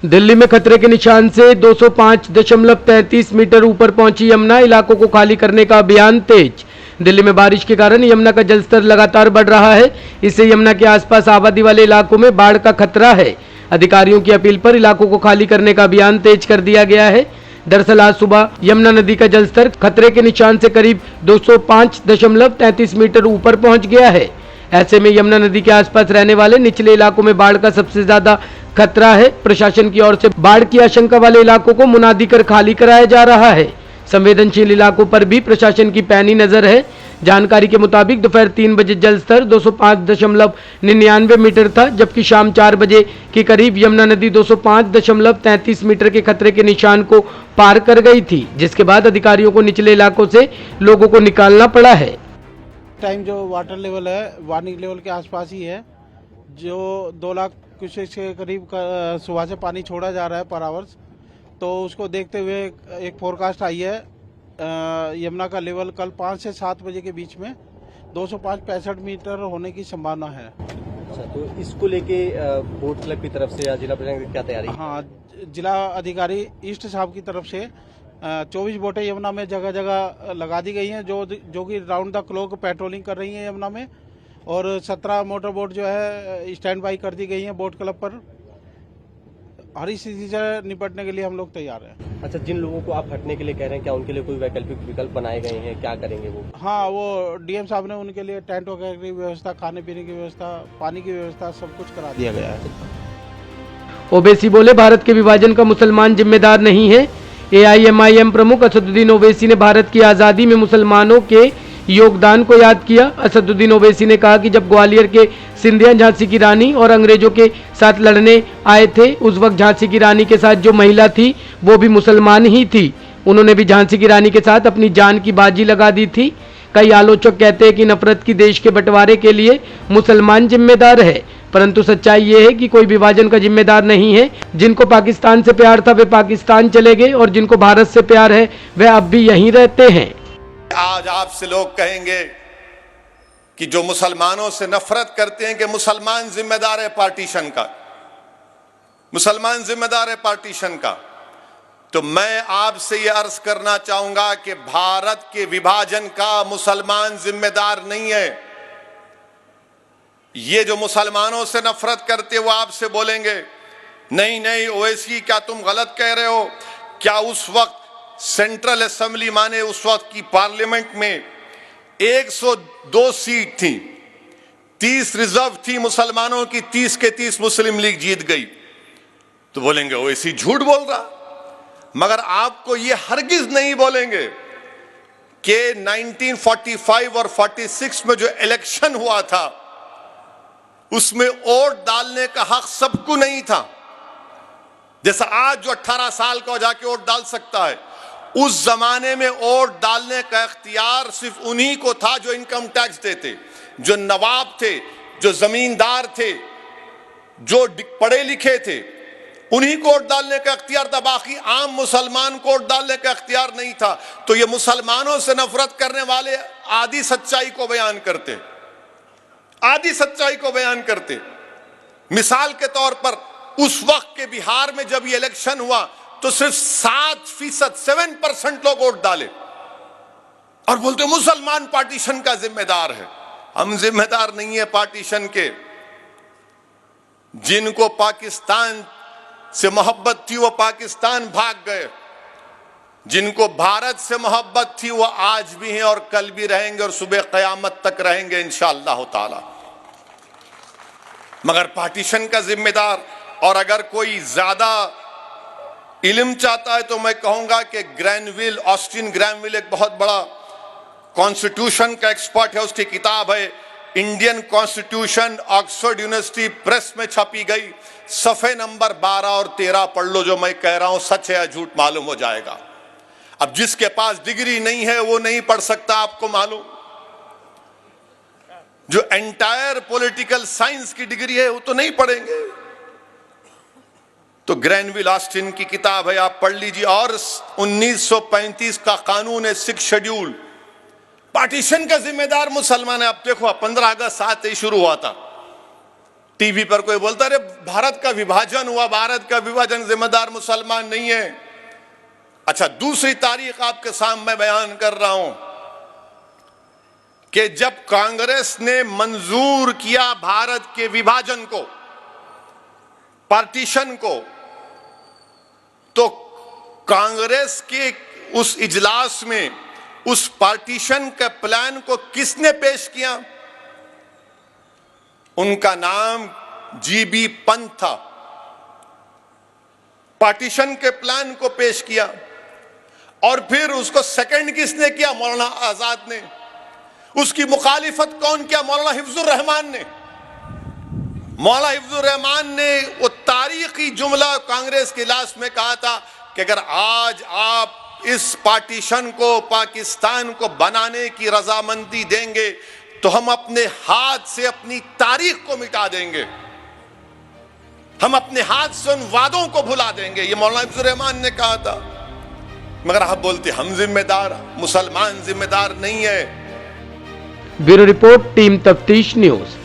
दिल्ली में खतरे के निशान से 205.33 मीटर ऊपर पहुंची यमुना, इलाकों को खाली करने का अभियान तेज। दिल्ली में बारिश के कारण यमुना का जलस्तर लगातार बढ़ रहा है। इससे यमुना के आसपास आबादी वाले इलाकों में बाढ़ का खतरा है। अधिकारियों की अपील पर इलाकों को खाली करने का अभियान तेज कर दिया गया है। दरअसल आज सुबह यमुना नदी का जलस्तर खतरे के निशान से करीब 205.33 मीटर ऊपर पहुंच गया है। ऐसे में यमुना नदी के आसपास रहने वाले निचले इलाकों में बाढ़ का सबसे ज्यादा खतरा है। प्रशासन की ओर से बाढ़ की आशंका वाले इलाकों को मुनादी कर खाली कराया जा रहा है। संवेदनशील इलाकों पर भी प्रशासन की पैनी नजर है। जानकारी के मुताबिक दोपहर 3 बजे जलस्तर 205.99 मीटर था, जबकि शाम 4 बजे के करीब यमुना नदी 205.33 मीटर के खतरे के निशान को पार कर गई थी, जिसके बाद अधिकारियों को निचले इलाकों से लोगों को निकालना पड़ा है। टाइम जो वाटर लेवल है वार्निंग लेवल के आसपास ही है, जो 2 लाख क्यूसेक के करीब सुबह से पानी छोड़ा जा रहा है पर आवर्स। तो उसको देखते हुए एक फोरकास्ट आई है, यमुना का लेवल कल 5 से 7 बजे के बीच में 205.65 मीटर होने की संभावना है। अच्छा, तो इसको लेके बोट क्लब की तरफ से या जिला प्रशासन की क्या तैयारी? हाँ, जिला अधिकारी ईस्ट साहब की तरफ से 24 बोटें यमुना में जगह जगह लगा दी गई हैं, जो कि राउंड द क्लॉक पेट्रोलिंग कर रही हैं यमुना में, और 17 मोटर बोट जो है स्टैंड बाई कर दी गई हैं बोट क्लब पर। हर स्थिति से निपटने के लिए हम लोग तैयार हैं। अच्छा, जिन लोगों को आप हटने के लिए कह रहे हैं, क्या उनके लिए कोई वैकल्पिक विकल्प बनाए गए हैं? क्या करेंगे वो? हाँ, वो डीएम साहब ने उनके लिए टेंट वगैरह की व्यवस्था, खाने पीने की व्यवस्था, पानी की व्यवस्था सब कुछ करा दिया गया है। ओवैसी बोले, भारत के विभाजन का मुसलमान जिम्मेदार नहीं है। AIMIM प्रमुख असदुद्दीन ओवैसी ने भारत की आज़ादी में मुसलमानों के योगदान को याद किया। असदुद्दीन ओवैसी ने कहा कि जब ग्वालियर के सिंधिया झांसी की रानी और अंग्रेजों के साथ लड़ने आए थे, उस वक्त झांसी की रानी के साथ जो महिला थी वो भी मुसलमान ही थी। उन्होंने भी झांसी की रानी के साथ अपनी जान की बाजी लगा दी थी। कई आलोचक कहते हैं कि नफरत की देश के बंटवारे के लिए मुसलमान जिम्मेदार है, परंतु सच्चाई ये है कि कोई विभाजन का जिम्मेदार नहीं है। जिनको पाकिस्तान से प्यार था वे पाकिस्तान चले गए, और जिनको भारत से प्यार है वे अब भी यहीं रहते हैं। आज आपसे लोग कहेंगे कि जो मुसलमानों से नफरत करते हैं कि मुसलमान जिम्मेदार है पार्टीशन का, मुसलमान जिम्मेदार है पार्टीशन का, तो मैं आपसे यह अर्ज करना चाहूंगा कि भारत के विभाजन का मुसलमान जिम्मेदार नहीं है। ये जो मुसलमानों से नफरत करते वो आपसे बोलेंगे, नहीं नहीं ओवैसी, क्या तुम गलत कह रहे हो? क्या उस वक्त सेंट्रल असेंबली माने उस वक्त की पार्लियामेंट में 102 सीट थी, 30 रिजर्व थी मुसलमानों की, 30 के 30 मुस्लिम लीग जीत गई। तो बोलेंगे ओवैसी झूठ बोल रहा। मगर आपको ये हरगिज नहीं बोलेंगे कि 1945 और 46 में जो इलेक्शन हुआ था उसमें वोट डालने का हक सबको नहीं था। जैसा आज जो 18 साल का हो जाके वोट डाल सकता है, उस जमाने में वोट डालने का इख्तियार सिर्फ उन्हीं को था जो इनकम टैक्स देते, जो नवाब थे, जो जमींदार थे, जो पढ़े लिखे थे, उन्हीं को वोट डालने का इख्तियार था। बाकी आम मुसलमान को वोट डालने का इख्तियार नहीं था। तो ये मुसलमानों से नफरत करने वाले आधी सच्चाई को बयान करते, आधी सच्चाई को बयान करते। मिसाल के तौर पर उस वक्त के बिहार में जब ये इलेक्शन हुआ तो सिर्फ 7% 7% लोग वोट डाले और बोलते मुसलमान पार्टीशन का जिम्मेदार है। हम जिम्मेदार नहीं है पार्टीशन के। जिनको पाकिस्तान से मोहब्बत थी वो पाकिस्तान भाग गए, जिनको भारत से मोहब्बत थी वो आज भी हैं और कल भी रहेंगे और सुबह क़यामत तक रहेंगे इंशाअल्लाह ताला। मगर पार्टीशन का जिम्मेदार, और अगर कोई ज्यादा इल्म चाहता है तो मैं कहूंगा कि ग्रैनविल, ऑस्टिन ग्रैनविल एक बहुत बड़ा कॉन्स्टिट्यूशन का एक्सपर्ट है, उसकी किताब है Indian constitution, Oxford university press में छपी गई। सफ़े नंबर 12 और 13 पढ़ लो, जो मैं कह रहा हूं सच है या झूठ मालूम हो जाएगा। अब जिसके पास डिग्री नहीं है वो नहीं पढ़ सकता, आपको मालूम। जो एंटायर पॉलिटिकल साइंस की डिग्री है वो तो नहीं पढ़ेंगे। तो ग्रैनविल ऑस्टिन की किताब है, आप पढ़ लीजिए। और 1935 का कानून है, 6 शेड्यूल, पार्टीशन का जिम्मेदार मुसलमान है। अब देखो 15 अगस्त 7 ही शुरू हुआ था, टीवी पर कोई बोलता अरे भारत का विभाजन हुआ, भारत का विभाजन जिम्मेदार मुसलमान नहीं है। अच्छा, दूसरी तारीख आपके सामने बयान कर रहा हूं कि जब कांग्रेस ने मंजूर किया भारत के विभाजन को, पार्टीशन को, तो कांग्रेस के उस इजलास में उस पार्टीशन के प्लान को किसने पेश किया? उनका नाम जीबी पंत था। पार्टीशन के प्लान को पेश किया और फिर उसको सेकंड किसने किया? मौलाना आजाद ने। उसकी मुखालिफत कौन किया? मौलाना हिफ्जुर रहमान ने। मौलाना हिफ्जुर रहमान ने वो तारीखी जुमला कांग्रेस के इजलास में कहा था कि अगर आज आप इस पार्टीशन को, पाकिस्तान को बनाने की रजामंदी देंगे तो हम अपने हाथ से अपनी तारीख को मिटा देंगे, हम अपने हाथ से उन वादों को भुला देंगे। ये मौलाना हिफ्जुर रहमान ने कहा था। मगर आप बोलते हम जिम्मेदार, मुसलमान जिम्मेदार नहीं है। ब्यूरो रिपोर्ट, टीम तफ्तीश न्यूज।